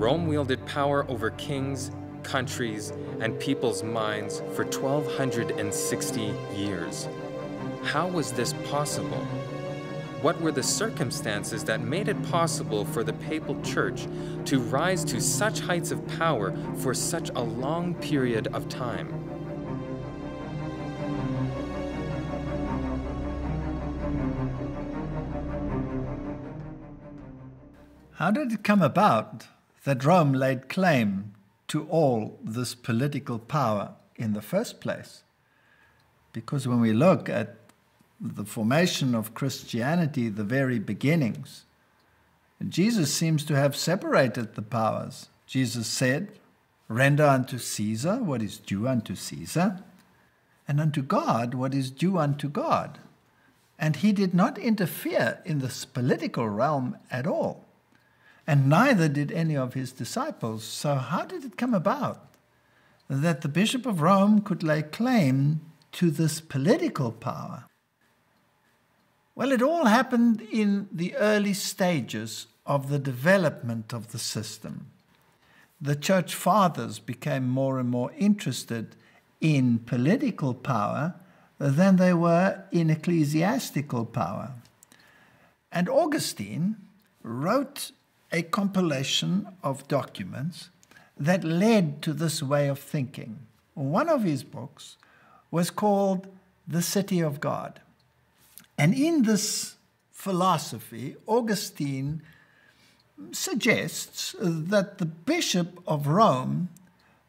Rome wielded power over kings, countries, and people's minds for 1260 years. How was this possible? What were the circumstances that made it possible for the papal church to rise to such heights of power for such a long period of time? How did it come about that Rome laid claim to all this political power in the first place? Because when we look at the formation of Christianity, the very beginnings, Jesus seems to have separated the powers. Jesus said, "Render unto Caesar what is due unto Caesar, and unto God what is due unto God." And he did not interfere in this political realm at all. And neither did any of his disciples. So how did it come about that the Bishop of Rome could lay claim to this political power? Well, it all happened in the early stages of the development of the system. The church fathers became more and more interested in political power than they were in ecclesiastical power. And Augustine wrote a compilation of documents that led to this way of thinking. One of his books was called The City of God. And in this philosophy, Augustine suggests that the Bishop of Rome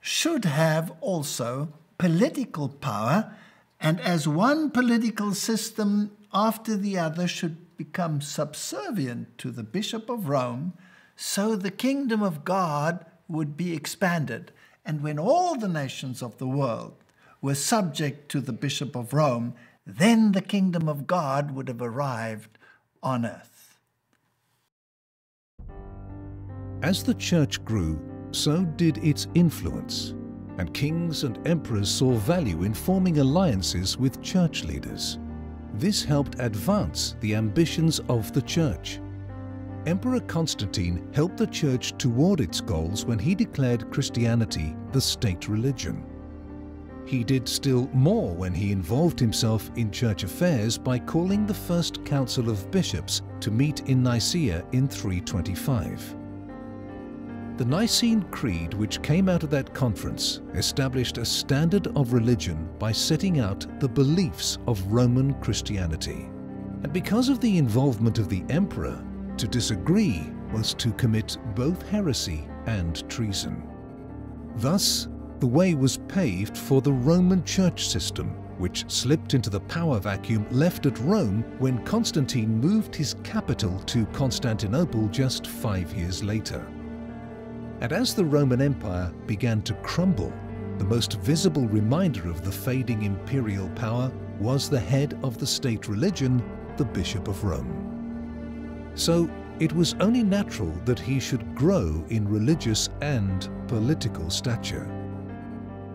should have also political power, and as one political system after the other should become subservient to the Bishop of Rome, so the kingdom of God would be expanded. And when all the nations of the world were subject to the Bishop of Rome, then the kingdom of God would have arrived on earth. As the church grew, so did its influence, and kings and emperors saw value in forming alliances with church leaders. This helped advance the ambitions of the church. Emperor Constantine helped the church toward its goals when he declared Christianity the state religion. He did still more when he involved himself in church affairs by calling the First Council of Bishops to meet in Nicaea in 325. The Nicene Creed, which came out of that conference, established a standard of religion by setting out the beliefs of Roman Christianity. And because of the involvement of the emperor, to disagree was to commit both heresy and treason. Thus, the way was paved for the Roman church system, which slipped into the power vacuum left at Rome when Constantine moved his capital to Constantinople just 5 years later. And as the Roman Empire began to crumble, the most visible reminder of the fading imperial power was the head of the state religion, the Bishop of Rome. So it was only natural that he should grow in religious and political stature.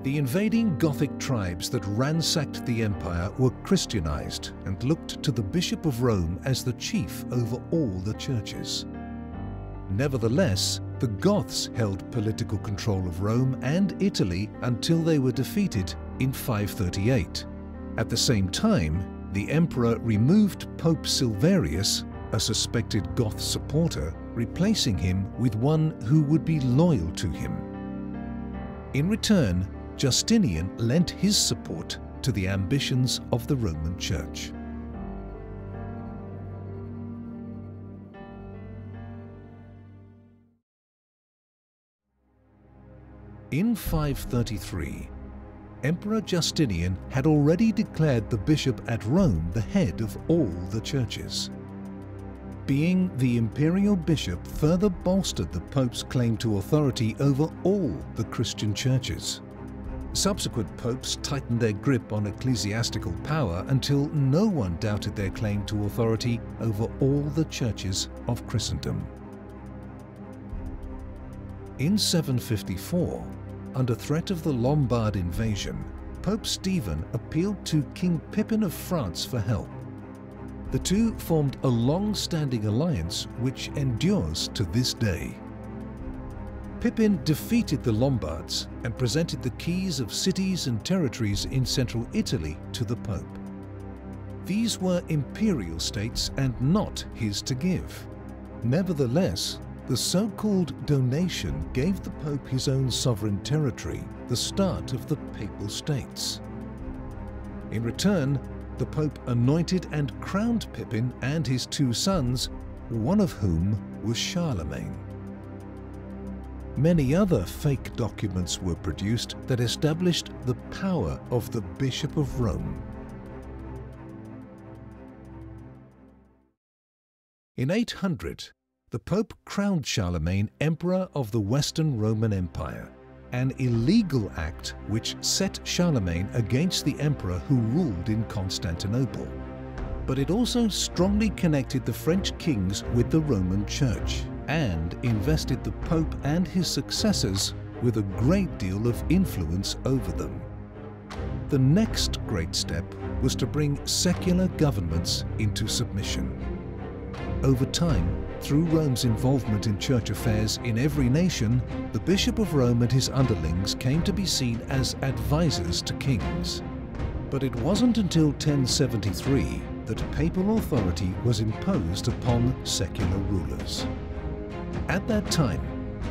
The invading Gothic tribes that ransacked the empire were Christianized and looked to the Bishop of Rome as the chief over all the churches. Nevertheless, the Goths held political control of Rome and Italy until they were defeated in 538. At the same time, the emperor removed Pope Silverius, a suspected Goth supporter, replacing him with one who would be loyal to him. In return, Justinian lent his support to the ambitions of the Roman Church. In 533, Emperor Justinian had already declared the bishop at Rome the head of all the churches. Being the imperial bishop further bolstered the Pope's claim to authority over all the Christian churches. Subsequent popes tightened their grip on ecclesiastical power until no one doubted their claim to authority over all the churches of Christendom. In 754, under threat of the Lombard invasion, Pope Stephen appealed to King Pippin of France for help. The two formed a long-standing alliance which endures to this day. Pippin defeated the Lombards and presented the keys of cities and territories in central Italy to the Pope. These were imperial states and not his to give. Nevertheless, the so-called donation gave the Pope his own sovereign territory, the start of the Papal States. In return, the Pope anointed and crowned Pippin and his two sons, one of whom was Charlemagne. Many other fake documents were produced that established the power of the Bishop of Rome. In 800, the Pope crowned Charlemagne Emperor of the Western Roman Empire, an illegal act which set Charlemagne against the emperor who ruled in Constantinople. But it also strongly connected the French kings with the Roman Church and invested the Pope and his successors with a great deal of influence over them. The next great step was to bring secular governments into submission. Over time, through Rome's involvement in church affairs in every nation, the Bishop of Rome and his underlings came to be seen as advisors to kings. But it wasn't until 1073 that papal authority was imposed upon secular rulers. At that time,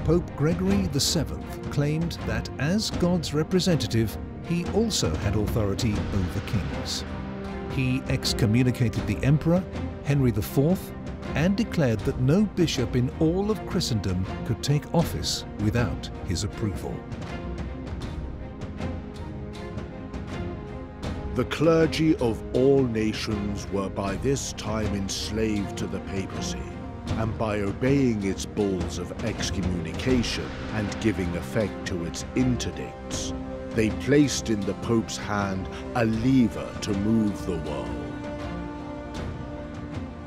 Pope Gregory VII claimed that as God's representative, he also had authority over kings. He excommunicated the Emperor, Henry IV, and declared that no bishop in all of Christendom could take office without his approval. The clergy of all nations were by this time enslaved to the papacy, and by obeying its bulls of excommunication and giving effect to its interdicts, they placed in the Pope's hand a lever to move the world.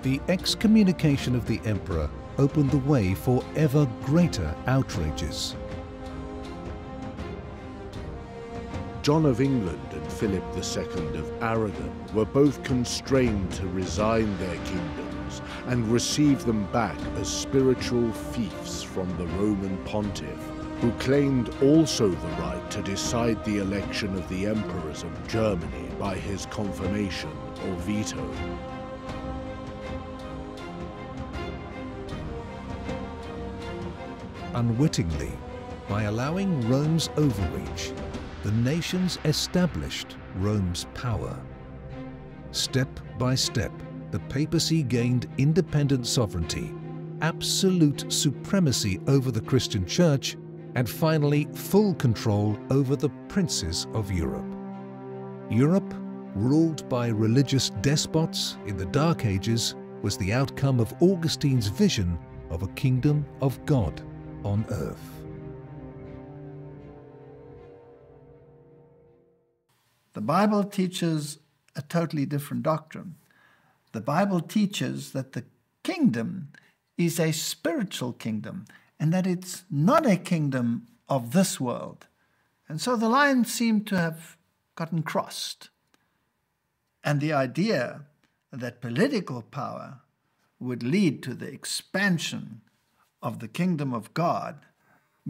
The excommunication of the Emperor opened the way for ever greater outrages. John of England and Philip II of Aragon were both constrained to resign their kingdoms and receive them back as spiritual fiefs from the Roman pontiff, who claimed also the right to decide the election of the emperors of Germany by his confirmation or veto. Unwittingly, by allowing Rome's overreach, the nations established Rome's power. Step by step, the papacy gained independent sovereignty, absolute supremacy over the Christian Church, and finally full control over the princes of Europe. Europe, ruled by religious despots in the Dark Ages, was the outcome of Augustine's vision of a kingdom of God on earth. The Bible teaches a totally different doctrine. The Bible teaches that the kingdom is a spiritual kingdom and that it's not a kingdom of this world. And so the lines seem to have gotten crossed. And the idea that political power would lead to the expansion of the kingdom of God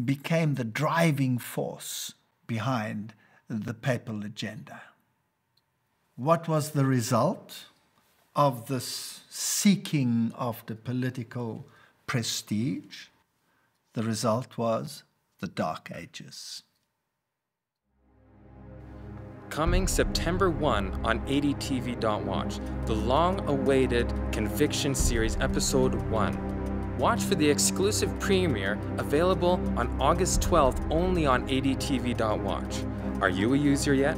became the driving force behind the papal agenda. What was the result of this seeking after political prestige? The result was the Dark Ages. Coming September 1 on 80tv.watch, the long-awaited Conviction Series Episode 1. Watch for the exclusive premiere available on August 12th only on 80tv.watch. Are you a user yet?